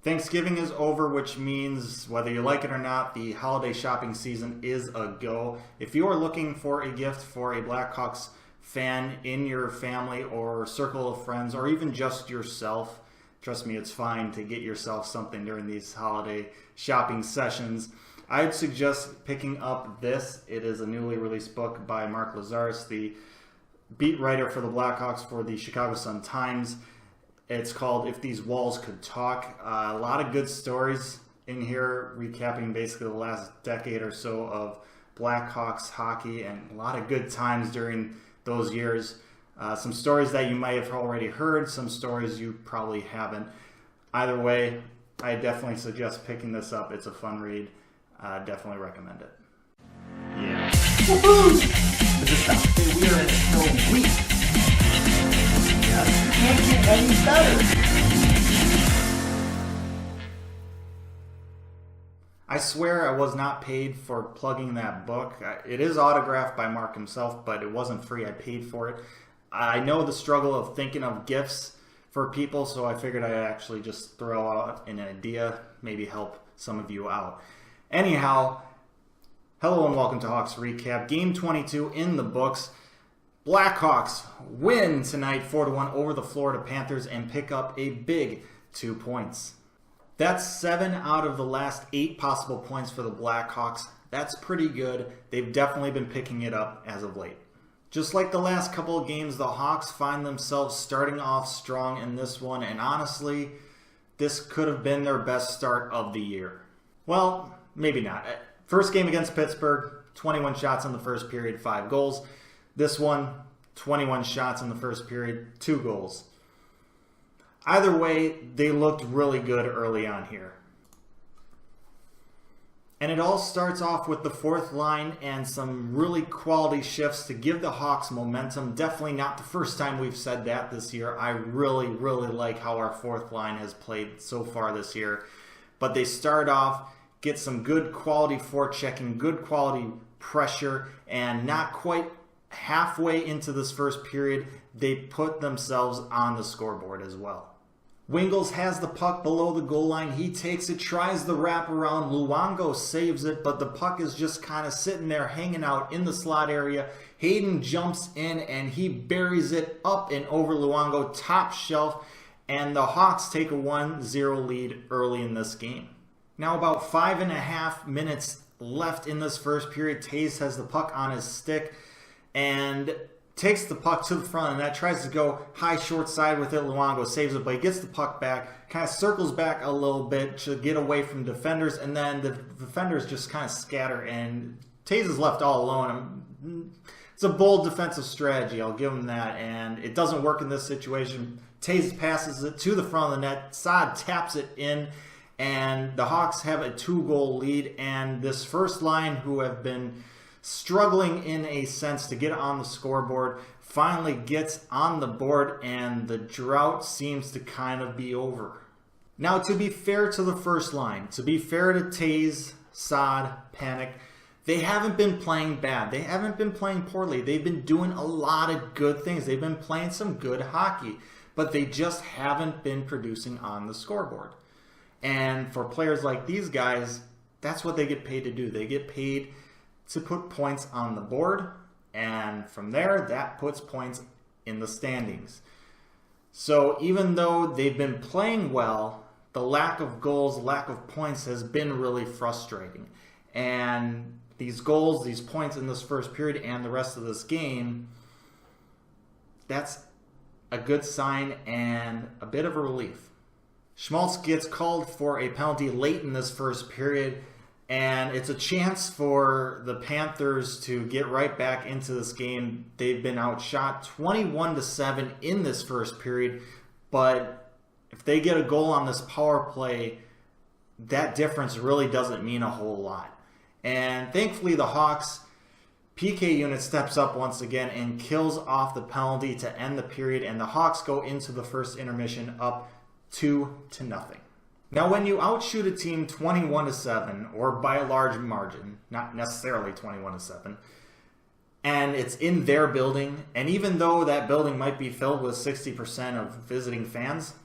Thanksgiving is over, which means whether you like it or not, the holiday shopping season is a go. If you are looking for a gift for a Blackhawks fan in your family or circle of friends, or even just yourself, trust me, it's fine to get yourself something during these holiday shopping sessions. I'd suggest picking up this. It is a newly released book by Mark Lazaris, the beat writer for the Blackhawks for the Chicago Sun-Times. It's called If These Walls Could Talk. A lot of good stories in here, recapping basically the last decade or so of Blackhawks hockey and a lot of good times during those years. Some stories that you might have already heard, some stories you probably haven't. Either way, I definitely suggest picking this up. It's a fun read. Definitely recommend it. Yeah. Woohoo! We are in a week. Can't get any better. I swear I was not paid for plugging that book. It is autographed by Mark himself, but it wasn't free. I paid for it. I know the struggle of thinking of gifts for people, so I figured I'd actually just throw out an idea, maybe help some of you out. Anyhow, hello and welcome to Hawks Recap. Game 22 in the books. Blackhawks win tonight 4-1 over the Florida Panthers and pick up a big 2 points. That's 7 out of the last 8 possible points for the Blackhawks. That's pretty good. They've definitely been picking it up as of late. Just like the last couple of games, the Hawks find themselves starting off strong in this one, and honestly, this could have been their best start of the year. Well, maybe not. First game against Pittsburgh, 21 shots in the first period, 5 goals. This one, 21 shots in the first period, 2 goals. Either way, they looked really good early on here. And it all starts off with the fourth line and some really quality shifts to give the Hawks momentum. Definitely not the first time we've said that this year. I really like how our fourth line has played so far this year. But they start off, get some good quality forechecking, good quality pressure, and not quite halfway into this first period, they put themselves on the scoreboard as well. Wingles has the puck below the goal line. He takes it, tries the wraparound. Luongo saves it, but the puck is just kind of sitting there hanging out in the slot area. Hayden jumps in and he buries it up and over Luongo, top shelf, and the Hawks take a 1-0 lead early in this game. Now about 5.5 minutes left in this first period. Toews has the puck on his stick and takes the puck to the front of the net, tries to go high short side with it. Luongo saves it, but he gets the puck back, kind of circles back a little bit to get away from defenders, and then the defenders just kind of scatter, and Toews is left all alone. It's a bold defensive strategy, I'll give him that, and it doesn't work in this situation. Toews passes it to the front of the net, Saad taps it in, and the Hawks have a 2-goal lead, and this first line, who have been struggling in a sense to get on the scoreboard, finally gets on the board, and the drought seems to kind of be over. Now, to be fair to the first line, to be fair to Toews, Saad, Panic, they haven't been playing bad. They haven't been playing poorly. They've been doing a lot of good things. They've been playing some good hockey, but they just haven't been producing on the scoreboard. And for players like these guys, that's what they get paid to do. They get paid to put points on the board, and from there, that puts points in the standings. So even though they've been playing well, the lack of goals, lack of points has been really frustrating. And these goals, these points in this first period and the rest of this game, that's a good sign and a bit of a relief. Schmaltz gets called for a penalty late in this first period, and it's a chance for the Panthers to get right back into this game. They've been outshot 21-7 in this first period, but if they get a goal on this power play, that difference really doesn't mean a whole lot. And thankfully the Hawks PK unit steps up once again and kills off the penalty to end the period, and the Hawks go into the first intermission up 2-0. Now, when you outshoot a team 21-7, or by a large margin, not necessarily 21-7, and it's in their building, and even though that building might be filled with 60% of visiting fans,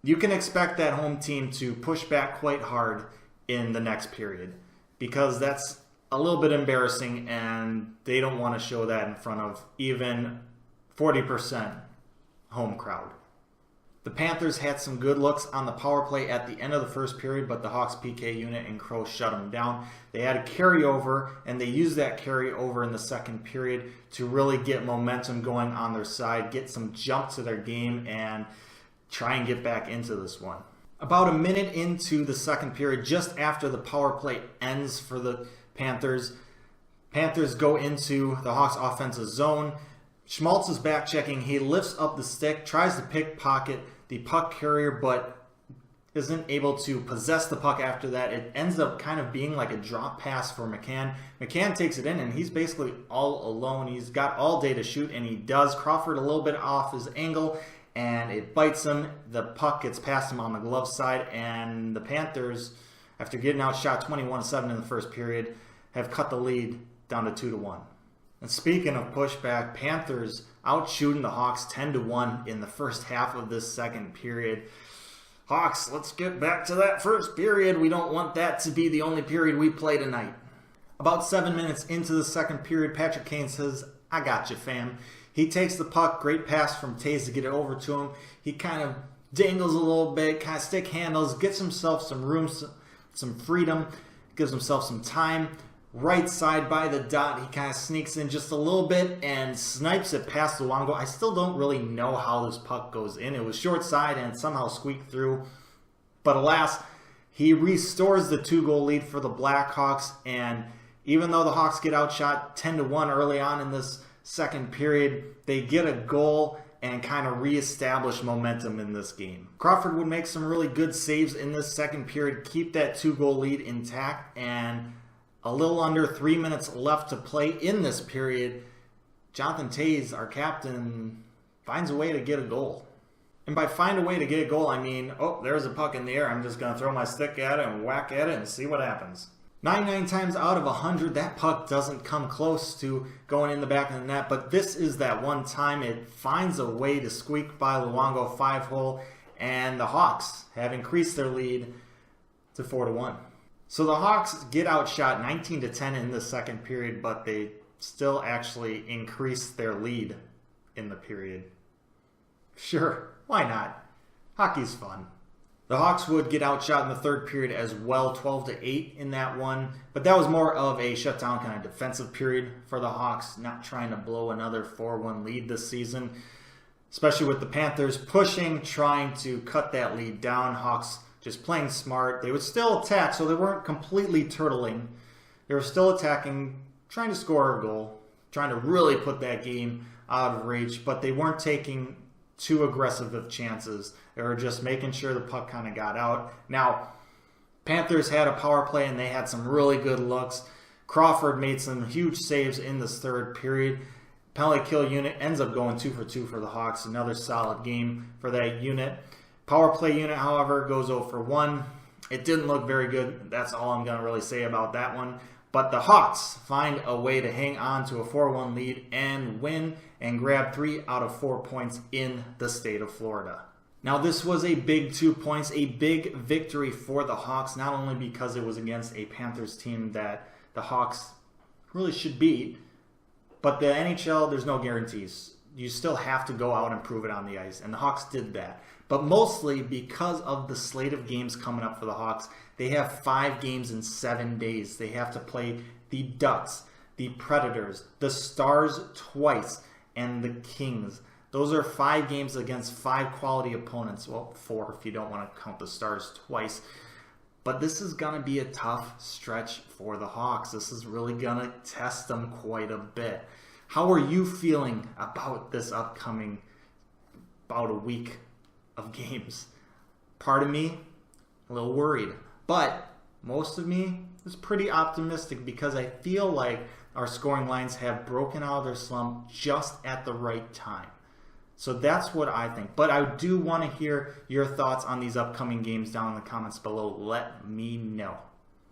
you can expect that home team to push back quite hard in the next period, because that's a little bit embarrassing and they don't want to show that in front of even 40% home crowd. The Panthers had some good looks on the power play at the end of the first period, but the Hawks PK unit and Crow shut them down. They had a carryover, and they used that carryover in the second period to really get momentum going on their side, get some jump to their game, and try and get back into this one. About a minute into the second period, just after the power play ends for the Panthers go into the Hawks offensive zone. Schmaltz is back checking. He lifts up the stick, tries to pickpocket the puck carrier, but isn't able to possess the puck after that. It ends up kind of being like a drop pass for McCann. McCann takes it in, and he's basically all alone. He's got all day to shoot, and he does. Crawford a little bit off his angle, and it bites him. The puck gets past him on the glove side, and the Panthers, after getting outshot 21-7 in the first period, have cut the lead down to 2-1. And speaking of pushback, Panthers out shooting the Hawks 10-1 in the first half of this second period. Hawks, let's get back to that first period. We don't want that to be the only period we play tonight. About 7 minutes into the second period, Patrick Kane says, "I got you, fam." He takes the puck, great pass from Toews to get it over to him. He kind of dangles a little bit, kind of stick handles, gets himself some room, some freedom, gives himself some time. Right side by the dot, he kind of sneaks in just a little bit and snipes it past Luongo. I still don't really know how this puck goes in. It was short side and somehow squeaked through. But alas, he restores the 2-goal lead for the Blackhawks. And even though the Hawks get outshot 10-1 early on in this second period, they get a goal and kind of reestablish momentum in this game. Crawford would make some really good saves in this second period, keep that 2-goal lead intact, and a little under 3 minutes left to play in this period, Jonathan Toews, our captain, finds a way to get a goal. And by find a way to get a goal, I mean, oh, there's a puck in the air. I'm just going to throw my stick at it and whack at it and see what happens. 99 times out of 100, that puck doesn't come close to going in the back of the net. But this is that one time it finds a way to squeak by Luongo 5-hole. And the Hawks have increased their lead to 4-1. So the Hawks get outshot 19-10 in the second period, but they still actually increase their lead in the period. Sure, why not? Hockey's fun. The Hawks would get outshot in the third period as well, 12-8 in that one, but that was more of a shutdown kind of defensive period for the Hawks, not trying to blow another 4-1 lead this season, especially with the Panthers pushing, trying to cut that lead down. Hawks just playing smart. They would still attack, so they weren't completely turtling. They were still attacking, trying to score a goal, trying to really put that game out of reach, but they weren't taking too aggressive of chances. They were just making sure the puck kind of got out. Now, Panthers had a power play, and they had some really good looks. Crawford made some huge saves in this third period. Penalty kill unit ends up going 2 for 2 for the Hawks. Another solid game for that unit. Power play unit, however, goes 0 for 1. It didn't look very good. That's all I'm going to really say about that one. But the Hawks find a way to hang on to a 4-1 lead and win and grab 3 out of 4 points in the state of Florida. Now, this was a big 2 points, a big victory for the Hawks, not only because it was against a Panthers team that the Hawks really should beat, but the NHL, there's no guarantees. You still have to go out and prove it on the ice, and the Hawks did that. But mostly because of the slate of games coming up for the Hawks, they have 5 games in 7 days. They have to play the Ducks, the Predators, the Stars twice, and the Kings. Those are 5 games against 5 quality opponents. Well, 4 if you don't want to count the Stars twice. But this is going to be a tough stretch for the Hawks. This is really going to test them quite a bit. How are you feeling about this upcoming about a week of games? Part of me, a little worried. But most of me is pretty optimistic because I feel like our scoring lines have broken out of their slump just at the right time. So that's what I think. But I do want to hear your thoughts on these upcoming games down in the comments below. Let me know.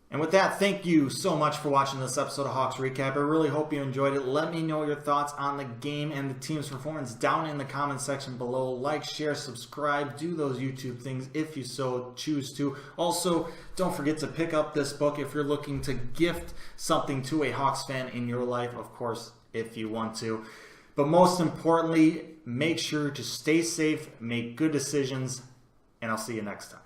And with that, thank you so much for watching this episode of Hawks Recap. I really hope you enjoyed it. Let me know your thoughts on the game and the team's performance down in the comment section below. Like, share, subscribe, do those YouTube things if you so choose to. Also, don't forget to pick up this book if you're looking to gift something to a Hawks fan in your life, of course, if you want to. But most importantly, make sure to stay safe, make good decisions, and I'll see you next time.